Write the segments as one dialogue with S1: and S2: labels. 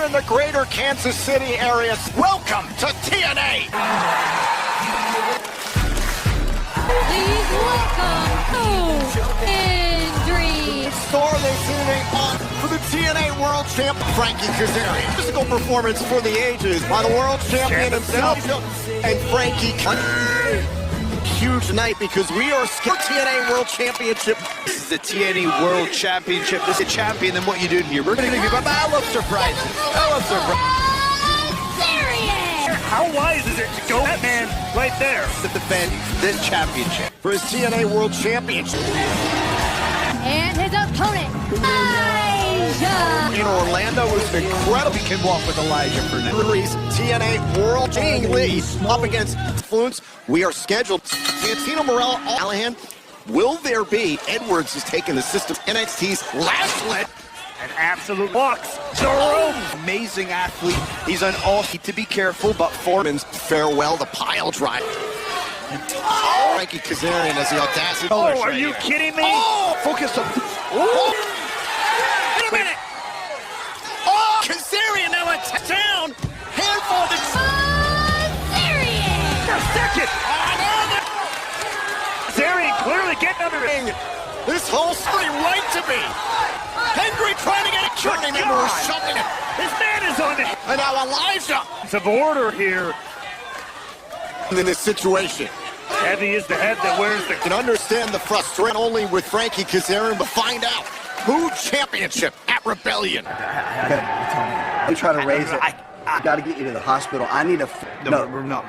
S1: here in the greater Kansas City area, welcome to TNA.
S2: Please welcome Hendry.
S1: Store this TNA on for the TNA World Champ, Frankie Kazarian. Physical performance for the ages by the World Champion himself. And Frankie, huge night because we are TNA World Championship.
S3: This is the TNA World Championship. This is a champion, then what you doing here? We're going to give you, I love surprises. I love surprises.
S4: How wise is it to go that man right there
S3: to defend this championship?
S1: For his TNA World Championship.
S2: And his opponent, Elijah.
S1: In Orlando was incredible.
S3: We can walk with Elijah for now.
S1: Release TNA World King Lee up against Influence. We are scheduled. Santino Morello, Allahan. Will there be? Edwards is taking the system. NXT's Lashley.
S4: An absolute box. Jerome.
S3: Amazing athlete. He's on all heat to be careful, but
S1: Foreman's farewell, the pile drive. Frankie Kazarian has the audacity.
S4: Oh, are you kidding me?
S1: Oh, focus on. Oh. Wait a minute. Oh, Kazarian now a down. Handful of
S2: Kazarian.
S4: For a second. Kazarian clearly getting under it.
S1: This whole story right to me. Hendry trying to get a turning and we're shoving it.
S4: This man is on it.
S1: And now Elijah.
S4: It's of order here.
S1: In this situation.
S4: Heavy is the head that wears the...
S1: You can understand the frustration only with Frankie Kazarian, but find out who championship at Rebellion.
S5: They try to raise it. I got to get you to the hospital. I need a...
S3: No, we're not.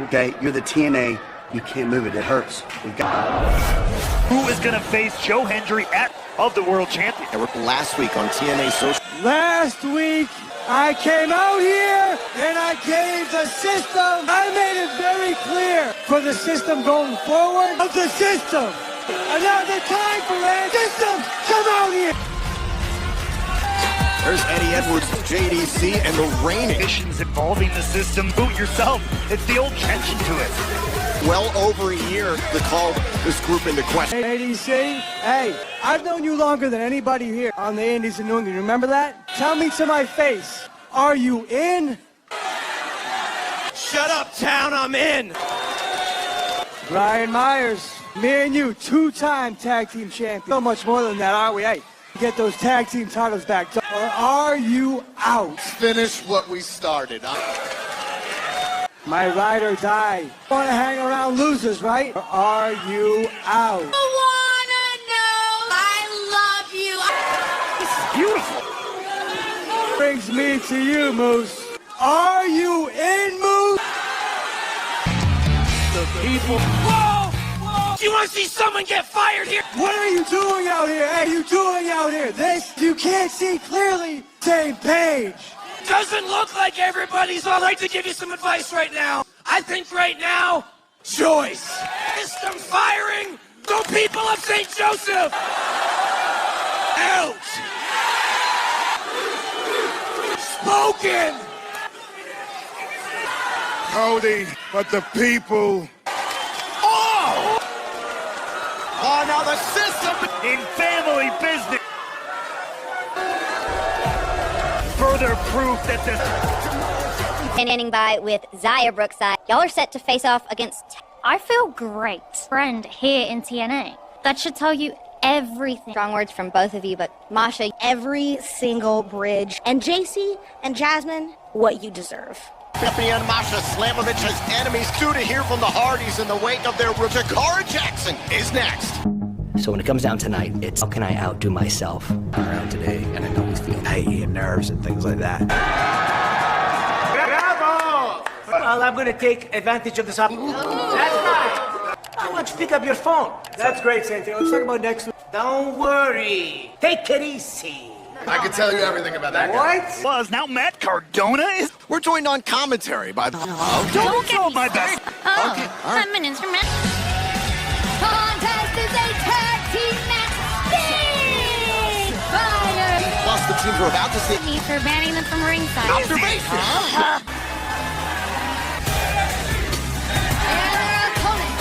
S5: Okay, you're the TNA. You can't move it. It hurts. We got
S4: Who is going to face Joe Hendry of the World Champion?
S1: Last week on TNA Social.
S6: Last week, I came out here and I gave the system. I made it very clear for the system going forward of the system. And now the time for it. System, come out here.
S1: There's Eddie Edwards, JDC, and the reigning.
S4: Missions involving the system. Boot yourself. It's the old tension to it.
S1: Well over a year to call this group into question.
S6: ADC, hey, I've known you longer than anybody here on the Indies in New England. You remember that? Tell me to my face, are you in?
S1: Shut up, town, I'm in.
S6: Brian Myers, me and you, two-time tag team champions. So much more than that, are we? Hey, get those tag team titles back. Or are you out?
S1: Finish what we started.
S6: My ride or die. Want to hang around losers, right? Or are you out?
S2: I wanna know. I love you.
S4: Beautiful.
S6: Brings me to you, Moose. Are you in, Moose?
S4: The people.
S1: Whoa! Whoa! Do you want to see someone get fired here?
S6: What are you doing out here? Hey, you doing out here? This, you can't see clearly. Same page.
S7: Doesn't look like everybody's. I'd like to give you some advice right now. I think right now, choice. System firing the people of St. Joseph. Out. Spoken.
S8: Cody, but the people.
S1: Oh! Oh, now the system.
S4: In family business. Further proof that this...
S9: Ending by with Zaya Brookside. Y'all are set to face off against...
S10: I feel great. Friend here in TNA. That should tell you everything.
S9: Strong words from both of you, but Masha,
S11: every single bridge. And JC and Jasmine, what you deserve.
S1: Champion Masha Slamovich has enemies due to hear from the Hardys in the wake of their Jakara Jackson is next.
S12: So when it comes down tonight, it's how can I outdo myself?
S5: around today, and I always feel tight and nerves and things like that.
S7: Bravo! Well, I'm going to take advantage of this opportunity. That's right. Why don't you pick up your phone?
S6: That's great, Santino. Let's talk about next week.
S7: Don't worry. Take it easy.
S8: I can tell you everything about that guy.
S6: What?
S4: Was now Matt Cardona is...
S1: We're joined on commentary by...
S4: Don't throw my best...
S2: Oh,
S1: Okay, all right.
S2: I'm an instrument. Contest is a tag team match. Big fire.
S1: Plus, the teams are about to see...
S2: Me for banning them from ringside.
S1: Observation.
S2: And their opponent,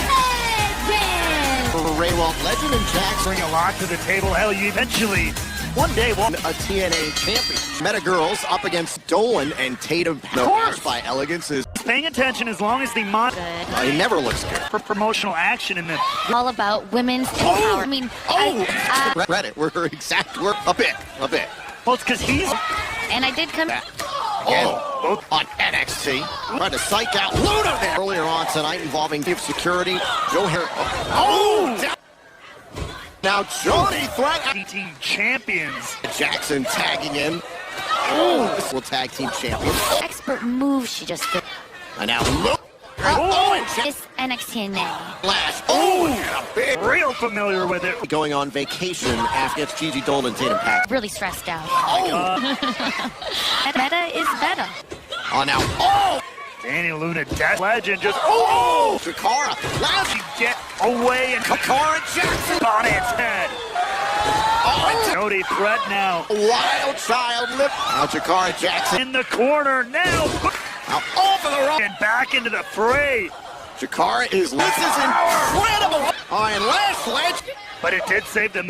S2: Legend.
S1: Ray Walt, Legend and Jax
S4: Bring a lot to the table. Hell, you eventually, one day,
S1: a TNA championship. Meta Girls up against Dolan and Tatum. No match by Elegance is
S4: Paying attention as long as the
S1: he never looks good.
S4: for promotional action in the
S10: All about women's power. I mean,
S1: Reddit, we're a bit.
S4: well, it's because he's
S10: and I did come.
S1: Both on NXT. Trying to psych out Luna there. Earlier on tonight involving gift security. Joe Harris. Now Jody Threat.
S4: team champions.
S1: Jackson tagging in. This will tag team champion.
S10: Expert move she just did.
S1: And now look.
S10: This NXT now.
S1: Flash. And a big.
S4: Real familiar with it.
S1: Going on vacation after it's Gigi Dolan and Tatum Pack.
S10: Really stressed out. Meta is better.
S1: Now.
S4: Danny Luna, death legend, just
S1: Chikara.
S4: she get away and
S1: Chikara Jackson.
S4: on its head. Jody Threat now.
S1: Wild child lip. Now Chikara Jackson.
S4: In the corner now.
S1: Now over the rock.
S4: And back into the fray.
S1: Chikara is. This is incredible. And Lash Ledge.
S4: But it did save them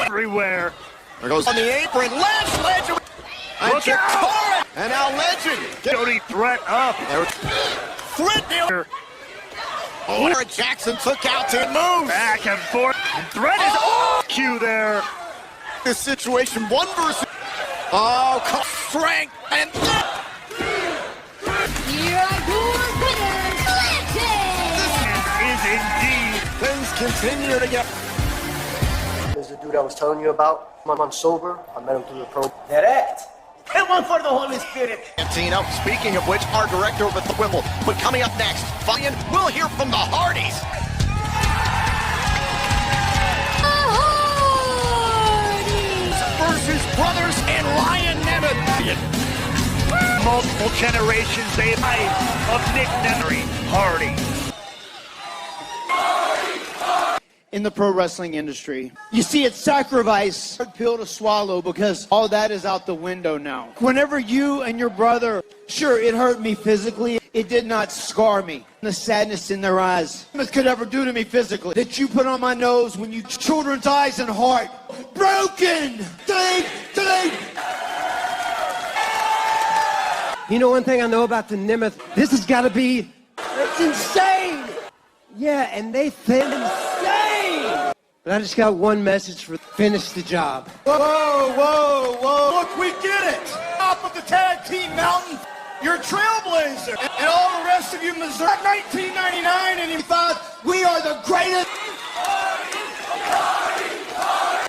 S4: everywhere.
S1: There goes on the apron. Lash Ledge. And
S4: Look out.
S1: Chikara. And now Legend.
S4: Jody Threat up.
S1: Threat deal. Jackson took out to move.
S4: Back and forth. And Threat is Q there.
S1: This situation, 1 versus. Strength and.
S2: Here are your winners, Legend!
S4: Is indeed.
S1: Things continue to get.
S5: There's the dude I was telling you about. I'm sober. I met him through the pro.
S6: Correct. And one for the Holy Spirit.
S1: Santino, speaking of which, our director with the Whipple. But coming up next, we'll hear from the Hardys. Versus Brothers and Ryan Nemeth.
S4: Multiple generations, they of Nick Nemery, Hardy.
S6: In the pro wrestling industry, you see, it's sacrifice, hard pill to swallow, because all that is out the window now. Whenever you and your brother, sure, it hurt me physically, it did not scar me. The sadness in their eyes, what could ever do to me physically, that you put on my nose when you children's eyes and heart, broken. You know one thing I know about the Nemeth, this has got to be, it's insane. Yeah, and they think insane. But I just got one message for finish the job. Whoa. Look, we get it. Top of the tag team mountain. You're a trailblazer. And all the rest of you, Missouri, 1999, and you thought we are the greatest.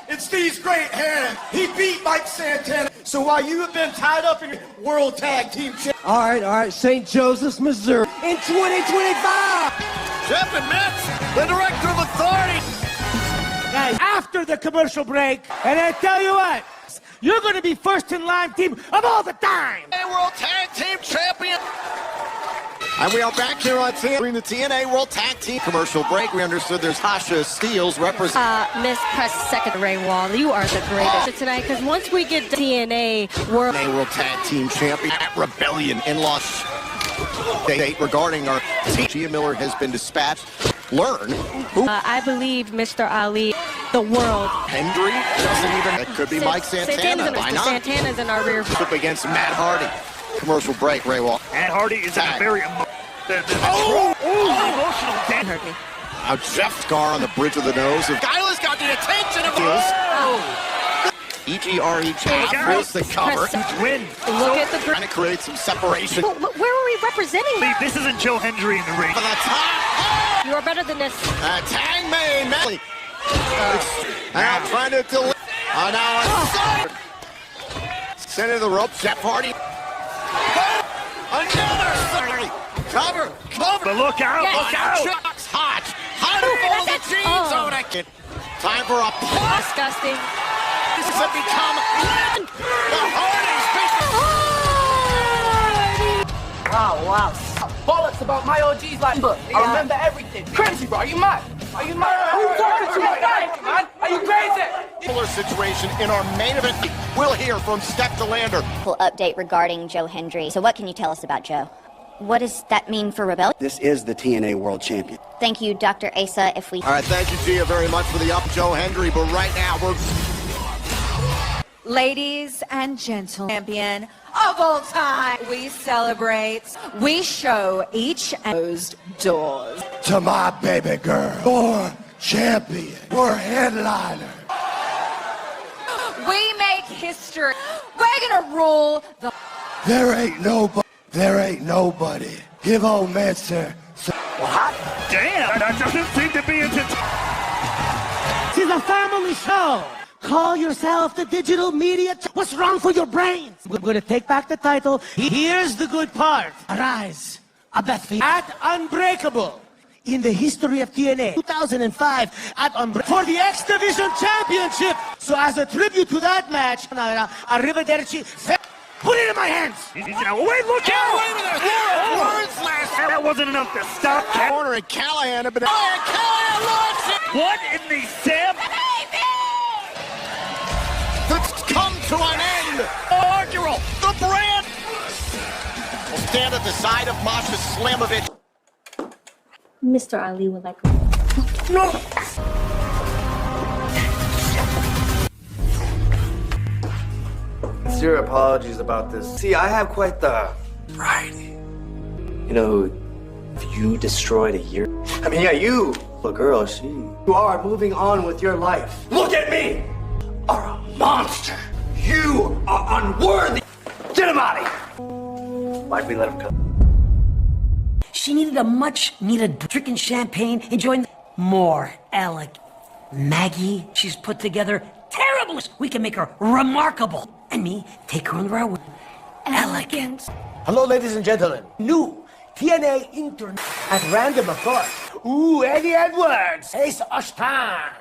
S6: It's Steve's great hand. He beat Mike Santana. So while you have been tied up in your World Tag Team Championship. All right. St. Joseph's, Missouri. In 2025.
S1: Jeff and Metz, the Director of Authority.
S6: Guys, after the commercial break, and I tell you what, you're going to be first in line team of all the time.
S1: World Tag Team Champion. And we are back here on TNA, the TNA World Tag Team commercial break. We understood there's Tasha Steeles representing.
S11: Miss Press Second Ray Wall, you are the greatest tonight, because once we get TNA World
S1: Tag Team Champion at Rebellion in Los Date regarding our team. Gia Miller has been dispatched. Learn who.
S11: I believe Mr. Ali, the world.
S1: Hendry doesn't even. That could be Mike Santana. Why not?
S11: Santana's in our rear.
S1: Up against Matt Hardy. Commercial break, Ray Wall.
S4: And Hardy is in a very emotional damage.
S11: Hurt me.
S1: Now Jeff Scar on the bridge of the nose. Skyla's got the attention of EGRE Jeff with the cover.
S4: Win.
S11: Look at the
S1: Trying to create some separation.
S11: Where are we representing?
S4: This isn't Joe Hendry in the ring.
S1: For the top.
S11: You are better than this.
S1: Tang Main. Now trying to deliver. Now inside. Center of the rope. Jeff Hardy. Another surgery. Cover.
S4: But look out.
S11: Yes.
S4: Look out.
S1: Chuck's hot. Pulls the jeans on it. Time for a push.
S11: Disgusting.
S1: This has become the Hardys.
S7: Wow. Bollocks about my OG's like, look, I remember everything. Crazy, bro. Are you mad? Who you talking to, man? Are you crazy?
S1: Similar situation in our main event. We'll hear from Steph DeLander.
S9: Full update regarding Joe Hendry. So what can you tell us about Joe? What does that mean for Rebellion?
S5: This is the TNA World Champion.
S9: Thank you, Dr. Asa. All
S1: right, thank you, Gia, very much for the up, Joe Hendry. But right now,
S13: Ladies and gentlemen, champion of all time, we celebrate, we show each closed doors.
S8: To my baby girl, your champion, your headliner.
S13: We make history. We're gonna rule the...
S8: There ain't nobody. Give old Mansour some...
S4: What? Damn, that doesn't seem to be into...
S6: This is a family show. Call yourself the digital media. What's wrong for your brains? We're going to take back the title. Here's the good part. Arise, Abethi, at Unbreakable. In the history of TNA, 2005, at for the X Division Championship. So as a tribute to that match, arrivederci. Put it in my hands.
S4: Wait, look out! That wasn't enough to stop.
S1: Corner and Callahan have been...
S4: What in the Sam?
S1: That's come to an end. Inaugural, the brand. Will stand at the side of Masha Slamovich.
S10: Mr. Ali would like...
S1: No.
S5: Sincere apologies about this. See, I have quite the variety. You know, you destroyed a year. I mean, yeah, you, the girl, you are moving on with your life. Look at me! Are a monster. You are unworthy. Get him out of here. Why'd we let him come?
S14: She needed a much-needed drinking champagne, enjoying more elegant. Maggie, she's put together terrible. We can make her remarkable. And me, take her under our wing. Elegant.
S6: Hello, ladies and gentlemen. New TNA intern at random, of course. Ooh, Eddie Edwards. Ace Ashtan.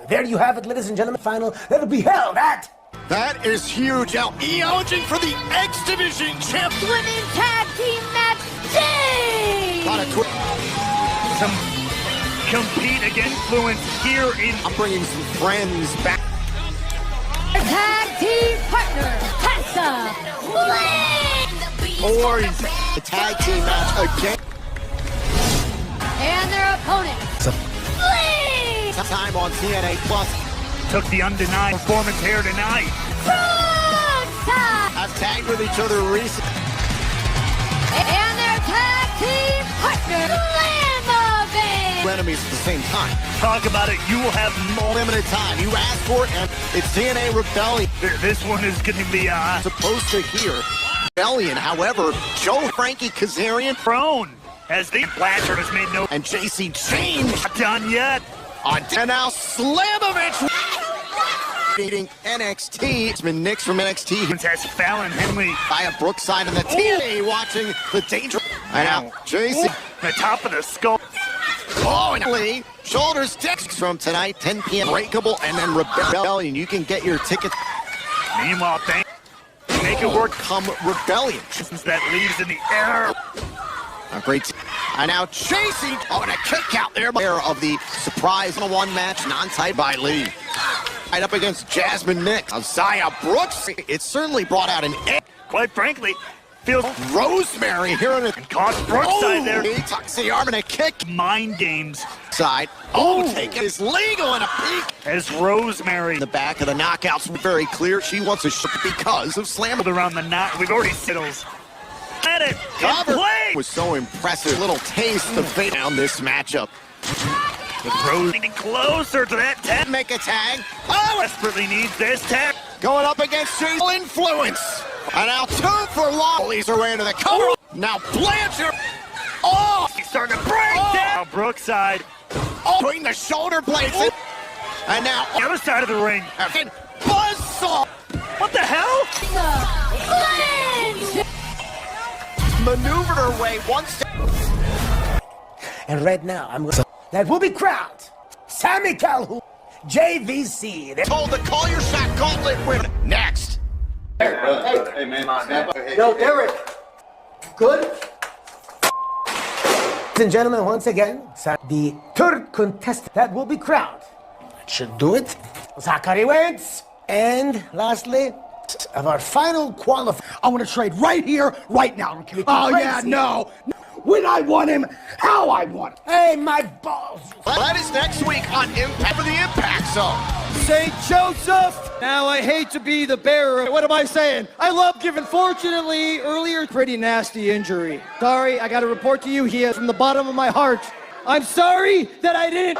S6: There you have it, ladies and gentlemen. Final that'll be held at...
S1: That is huge. Now, emerging for the X Division champ.
S2: Women's tag team match day.
S4: Compete against Fluence here in...
S1: I'm bringing some friends back.
S2: Tag team partner, Tessa
S1: Boys, the tag team match again.
S2: and their opponent,
S1: Time on TNA Plus.
S4: Took the undenied performance here tonight.
S1: Have tagged with each other recently.
S2: And their tag team partner, Slammiversary.
S1: Enemies at the same time.
S4: Talk about it. You will have more
S1: limited time. You asked for it, and it's TNA Rebellion.
S4: This one is going to be
S1: supposed to hear Rebellion. However, Joe Frankie Kazarian
S4: prone as the Blanchard has made no
S1: and JC Chain
S4: not done yet.
S1: And now Slamovich beating NXT. It's been Nix from NXT.
S4: Has Fallon Henley
S1: by a Brookside and the TNA watching the danger. And now JC
S4: the top of the skull.
S1: Oh, and Lee, shoulders discs from tonight, 10 p.m. Breakable, and then Rebellion. You can get your tickets.
S4: Meanwhile, make it work.
S1: Come Rebellion.
S4: That leaves in the air.
S1: A great. And now chasing. Oh, and a kick out there. Of the surprise one match, non-tied by Lee. Right up against Jasmine Nick. Zaya Brooks. It certainly brought out an edge.
S4: Quite frankly, feels
S1: Rosemary here in it.
S4: Caught Brookside there.
S1: He tucks the arm and a kick.
S4: Mind games.
S1: Side. Oh, take it is legal and a peek.
S4: As Rosemary.
S1: The back of the knockouts very clear. She wants a shot because of slam
S4: around the knot. We've already sittles. At it.
S1: Cover was so impressive. Little taste of fate down this matchup.
S4: With Rose getting closer to that tag.
S1: Make a tag. Oh,
S4: desperately needs this tag.
S1: Going up against Influence. And now 2 for long. Leads her way into the cover. Now Blanchard. Oh,
S4: he's starting to break down. Now Brookside.
S1: Oh, between the shoulder blades. And now
S4: the other side of the ring.
S1: Buzzsaw.
S4: What the hell?
S1: Maneuvered her way one step.
S6: And right now, I'm going to... That will be crowned Sammy Calhoun, JVC.
S1: They're told to call your shot gauntlet winner. Next.
S5: Hey, man. Yo, Derek. Good?
S6: Ladies and gentlemen, once again, the third contestant that will be crowned. That should do it. Zachary Wentz. And lastly,
S8: of our final qualifier. I want to trade right here, right now. Oh, yeah, no. When I want him, how I want him. Hey, my balls.
S1: That is next week on Impact for the Impact Zone.
S6: St. Joseph! Now I hate to be the bearer. What am I saying? I love giving. Fortunately, earlier, pretty nasty injury. Sorry, I gotta report to you here from the bottom of my heart. I'm sorry that I didn't.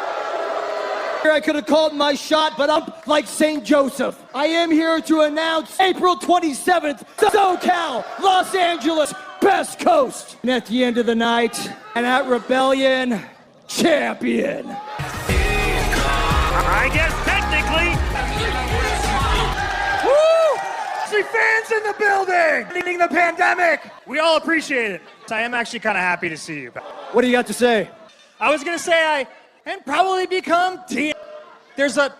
S6: I could have called my shot, but I'm like St. Joseph. I am here to announce April 27th, SoCal, Los Angeles, Best Coast. And at the end of the night, and at Rebellion, champion.
S4: I guess technically.
S6: Woo! See fans in the building! Ending the pandemic!
S4: We all appreciate it. I am actually kind of happy to see you.
S6: What do you got to say?
S4: I was going to say I and probably become TNA. There's a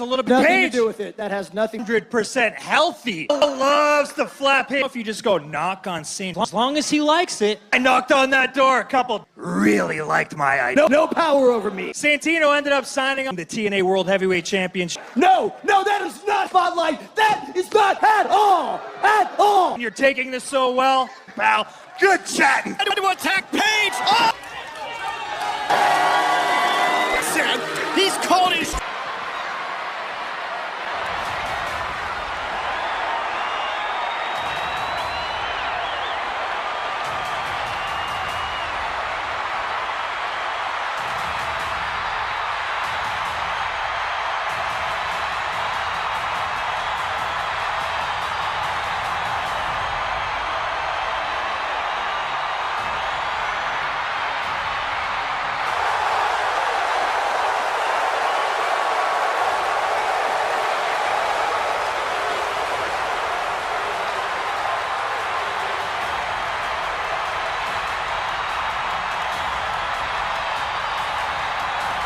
S4: little bit
S6: Nothing
S4: page.
S6: to do with it. That has nothing.
S4: 100% healthy. Loves to flap him. If you just go knock on Saint, as long as he likes it. I knocked on that door. A couple really liked my idea.
S6: No power over me.
S4: Santino ended up signing on the TNA World Heavyweight Championship.
S6: No, that is not spotlight. That is not at all.
S4: You're taking this so well, pal. Good chatting.
S1: To attack Page. Oh! He's called his.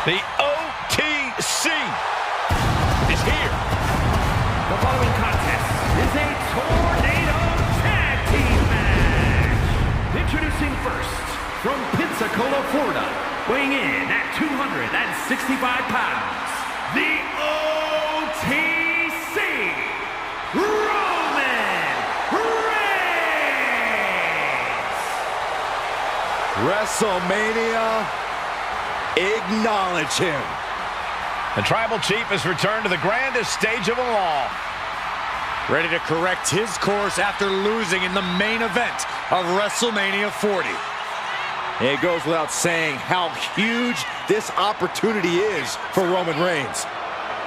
S15: The OTC is here.
S16: The following contest is a Tornado Tag Team match. Introducing first, from Pensacola, Florida, weighing in at 265 pounds, the OTC, Roman Reigns.
S15: WrestleMania. Acknowledge him.
S17: The Tribal Chief has returned to the grandest stage of them all.
S3: Ready to correct his course after losing in the main event of WrestleMania 40. It goes without saying how huge this opportunity is for Roman Reigns.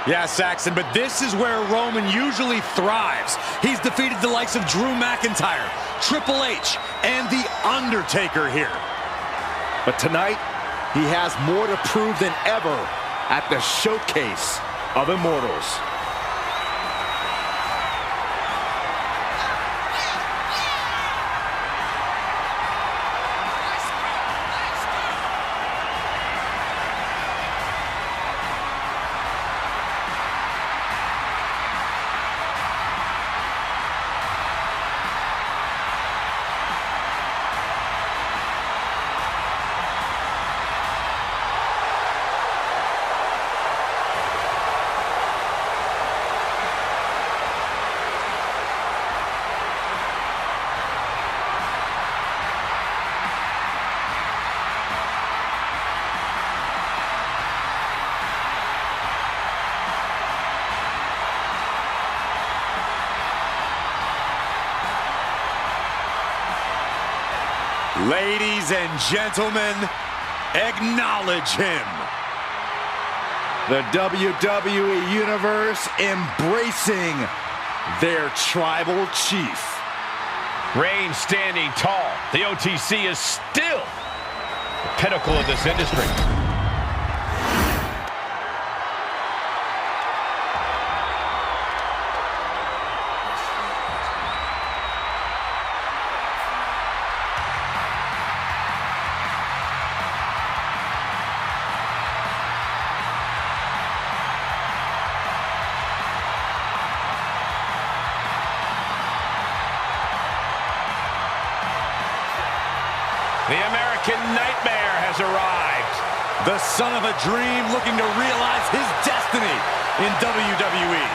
S3: Yeah, Saxon, but this is where Roman usually thrives. He's defeated the likes of Drew McIntyre, Triple H, and The Undertaker here. But tonight, he has more to prove than ever at the Showcase of Immortals. Ladies and gentlemen, acknowledge him. The WWE Universe embracing their tribal chief.
S17: Reigns standing tall. The OTC is still the pinnacle of this industry.
S15: The American Nightmare has arrived.
S3: The son of a dream looking to realize his destiny in WWE.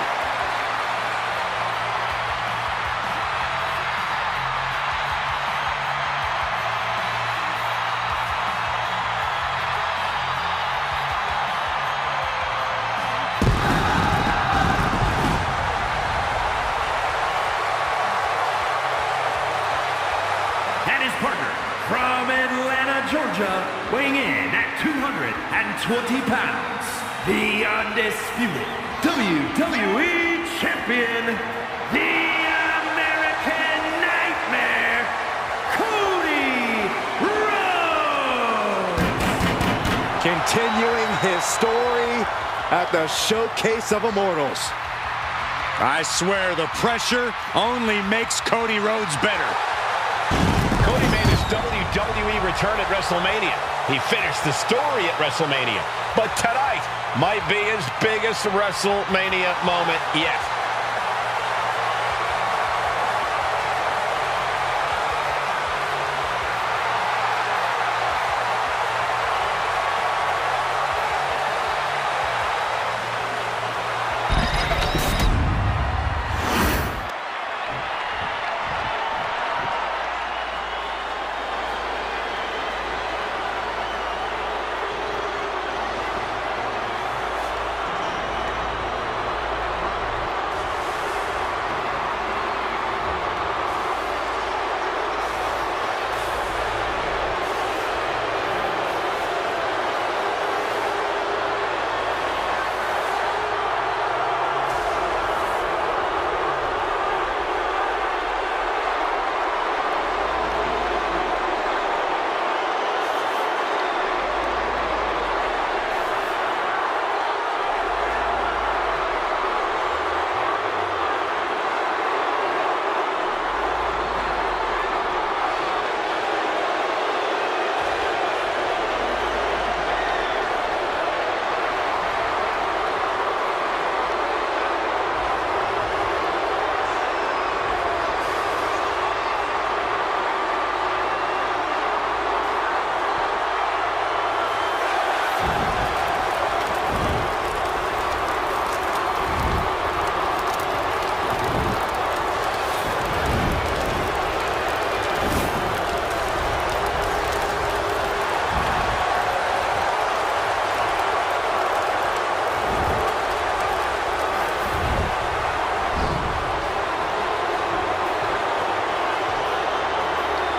S16: and his partner from Atlanta, Georgia, weighing in at 220 pounds, the undisputed WWE Champion, the American Nightmare, Cody Rhodes!
S3: Continuing his story at the Showcase of Immortals. I swear the pressure only makes Cody Rhodes better.
S17: Cody made his WWE return at WrestleMania. He finished the story at WrestleMania. But tonight might be his biggest WrestleMania moment yet.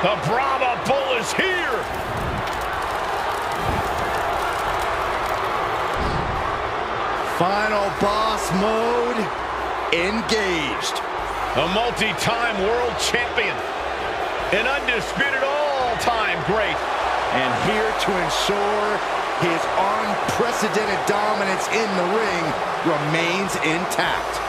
S17: The Brahma Bull is here.
S3: Final boss mode engaged.
S17: A multi-time world champion. An undisputed all-time great.
S3: And here to ensure his unprecedented dominance in the ring remains intact.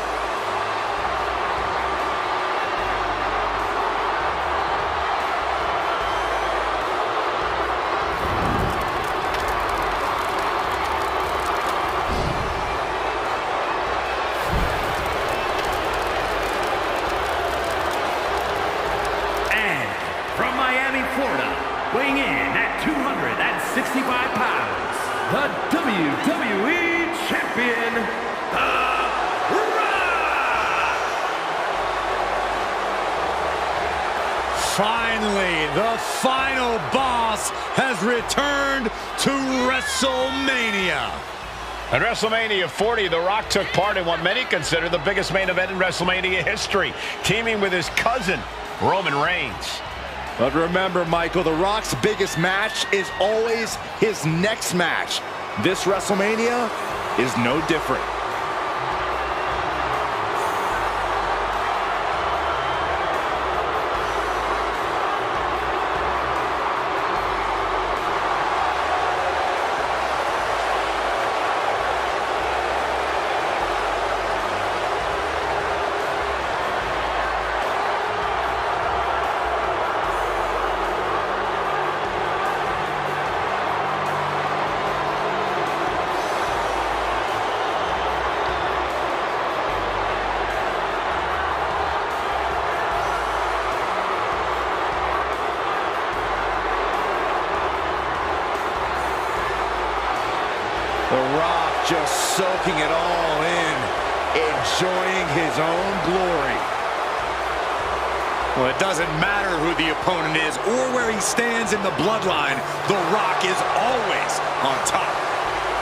S16: Weighing in at 265 pounds, the WWE Champion, The Rock!
S3: Finally, the final boss has returned to WrestleMania.
S17: At WrestleMania 40, The Rock took part in what many consider the biggest main event in WrestleMania history, teaming with his cousin, Roman Reigns.
S3: But remember, Michael, The Rock's biggest match is always his next match. This WrestleMania is no different. The Rock just soaking it all in, enjoying his own glory. Well, it doesn't matter who the opponent is or where he stands in the bloodline, The Rock is always on top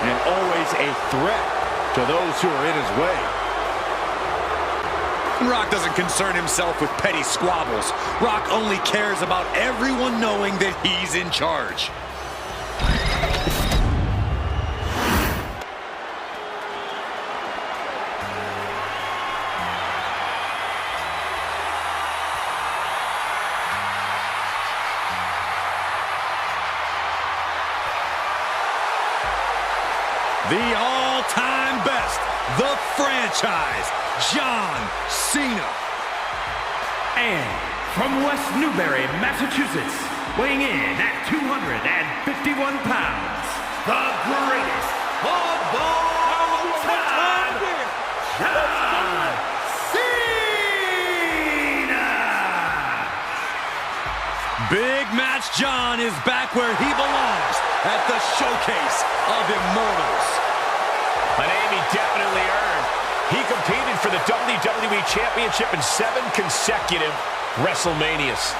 S3: and always a threat to those who are in his way. Rock doesn't concern himself with petty squabbles. Rock only cares about everyone knowing that he's in charge. The all-time best, the franchise, John Cena.
S16: And from West Newbury, Massachusetts, weighing in at 251 pounds, the greatest of all time, John Cena!
S3: Big Match John is back where he belongs, at the Showcase of Immortals.
S17: A name he definitely earned. He competed for the WWE Championship in 7 consecutive WrestleManias.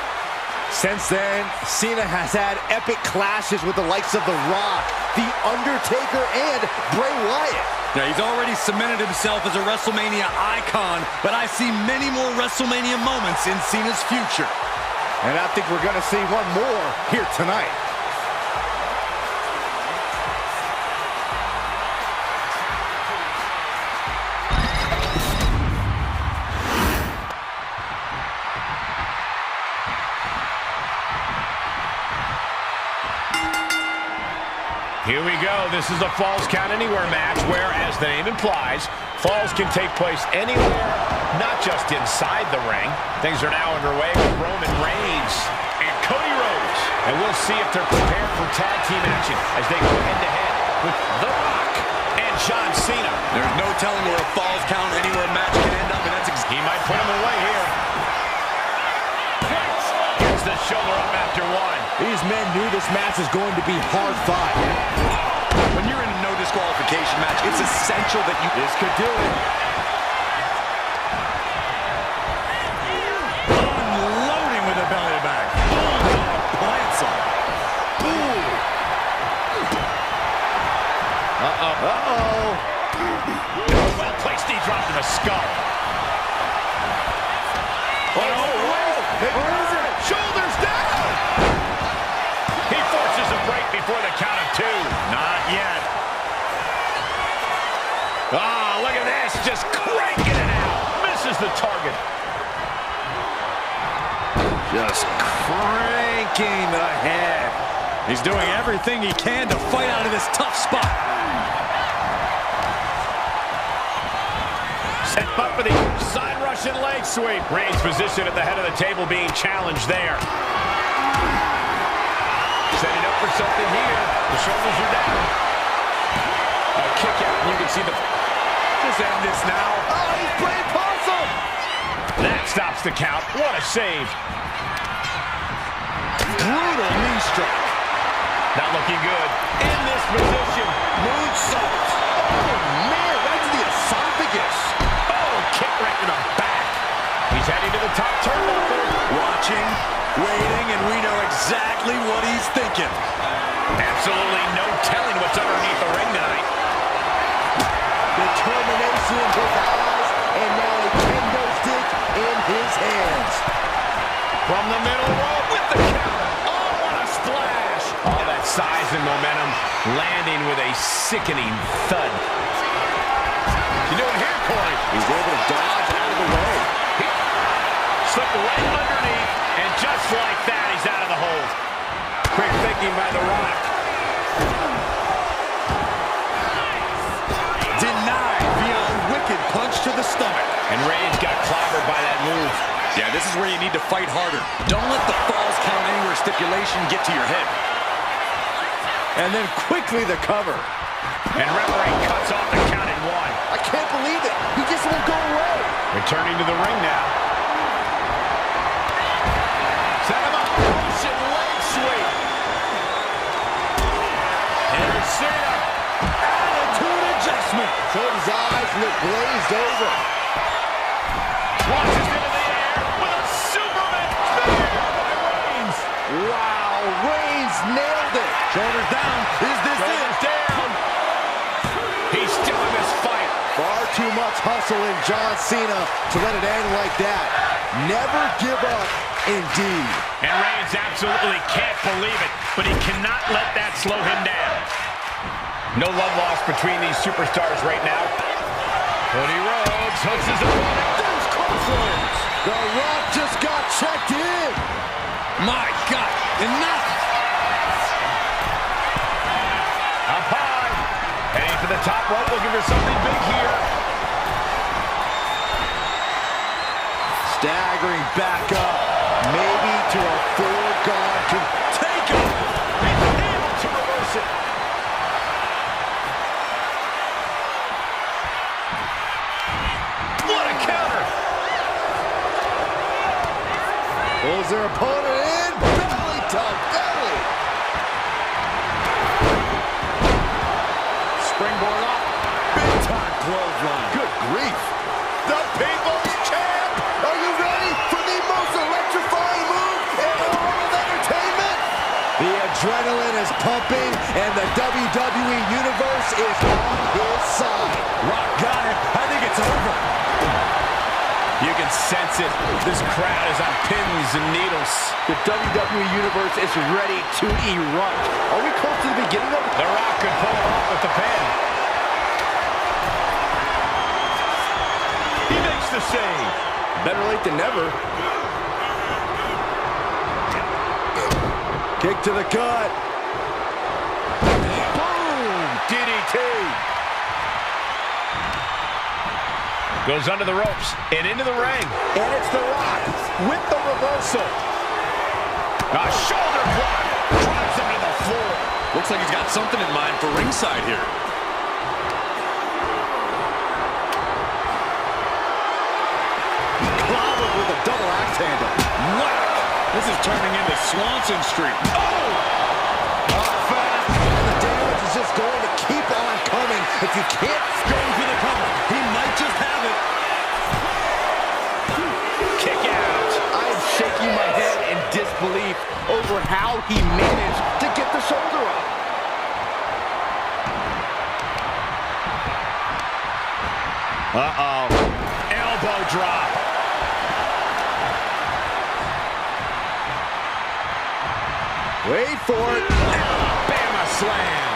S3: Since then, Cena has had epic clashes with the likes of The Rock, The Undertaker, and Bray Wyatt. Now, he's already cemented himself as a WrestleMania icon, but I see many more WrestleMania moments in Cena's future. And I think we're going to see one more here tonight.
S17: Here we go. This is a Falls Count Anywhere match where, as the name implies, falls can take place anywhere, not just inside the ring. Things are now underway with Roman Reigns and Cody Rhodes. And we'll see if they're prepared for tag team action as they go head-to-head with The Rock and John Cena.
S3: There's no telling where a Falls Count Anywhere match can end up, and that's
S17: he might put him away here. Gets the shoulder up after one.
S3: These men knew this match was going to be hard-fought. When you're in a no disqualification match, it's essential that you... This could do it. Unloading with a belly to back. Plants him.
S17: Well placed knee drop to the skull.
S3: Where is it?
S17: Shoulders down. He forces a break before the count of 2.
S3: Not yet.
S17: Ah, look at this. Just cranking it out. Misses the target.
S3: Just cranking the head. He's doing everything he can to fight out of this tough spot.
S17: Set up for the side Russian leg sweep. Reigns' position at the head of the table being challenged there. Setting up for something here. The shoulders are down. A kick out. You can see the... Just end this now.
S3: Oh, he's playing possum.
S17: That stops the count. What a save.
S3: Brutal knee strike.
S17: Not looking good. In this position.
S3: Moonsault. Oh, man, right to the esophagus.
S17: Oh, kick right to the back. He's heading to the top turnbuckle.
S3: Watching, waiting, and we know exactly what he's thinking.
S17: Absolutely no telling what's underneath the ring tonight.
S3: Determination in his eyes, and now a kendo stick in his hands.
S17: From the middle rope with the counter. Oh, what a splash. All that size and momentum landing with a sickening thud. You doing here, Corey?
S3: He's able to dodge out of the way.
S17: He slipped right underneath, and just like that, he's out of the hold. Quick thinking by The Rock.
S3: Denied via a wicked punch to the stomach.
S17: And Reigns got clobbered by that move.
S3: Yeah, this is where you need to fight harder. Don't let the Falls Count Anywhere stipulation get to your head. And then quickly the cover.
S17: And referee cuts off the count at 1.
S3: I can't believe it. He just won't go away.
S17: Returning to the ring now. Set him up. Russian leg sweep.
S3: And Cena. Attitude adjustment. Cody's eyes look glazed over.
S17: Launches into the air with a Superman spear by Reigns.
S3: Wow, Reigns nailed it. Shoulders down. Is this it?
S17: Down. He's still in this fight.
S3: Far too much hustle in John Cena to let it end like that. Never give up, indeed.
S17: And Reigns absolutely can't believe it, but he cannot let that slow him down. No love lost between these superstars right now. Cody Rhodes hooks his opponent.
S3: There's crossroads. The Rock just got checked in.
S15: My God, enough!
S17: Up high. Heading for the top rope, looking for something big here.
S3: Staggering back up. Maybe to a foregone to take it.
S17: He's able to reverse it. What a counter.
S3: Pulls their opponent in. Belly to belly. Springboard up. Big time clothesline. Good grief.
S17: The People's Champ.
S3: Are you ready for the most electrifying move in all of entertainment? The adrenaline is pumping, and the WWE Universe is on his side.
S15: Rock got it. I think it's over.
S17: You can sense it. This crowd is on pins and needles.
S3: The WWE Universe is ready to erupt. Are we close to the beginning of it?
S17: The Rock could pull it off with the pin. He makes the save.
S3: Better late than never. Kick to the gut.
S17: Boom! DDT. Goes under the ropes and into the ring.
S3: And it's The Rock with the reversal.
S17: A shoulder block. Drives him to the floor.
S15: Looks like he's got something in mind for ringside here.
S3: Clobbered with a double axe handle.
S15: Whack! This is turning into Swanson Street.
S3: Oh! Up fast. And the damage is just going to keep on coming. If you can't
S15: Going for the cover. He might just have it.
S17: Kick out.
S3: I am shaking my head in disbelief over how he managed to get the shoulder up.
S17: Uh-oh. Elbow drop.
S3: Wait for it.
S17: Alabama slam.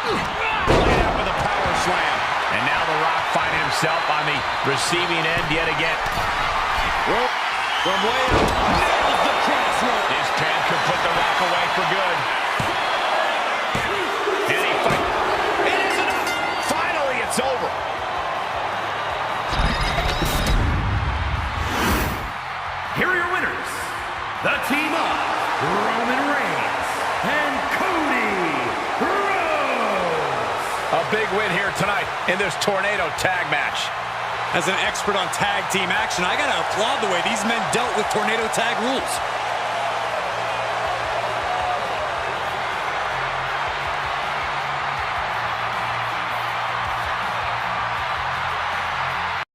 S17: Laid out with a power slam. And now The Rock finding himself on the receiving end yet again.
S3: Rope from way up.
S17: Nails the cross rope. His pin could put The Rock away for good. And he fights. It is enough. Finally, it's over.
S16: Here are your winners, the team of Roman Reigns and Cody Rhodes.
S17: A big win here tonight in this Tornado tag match.
S15: As an expert on tag team action, I gotta applaud the way these men dealt with Tornado tag rules.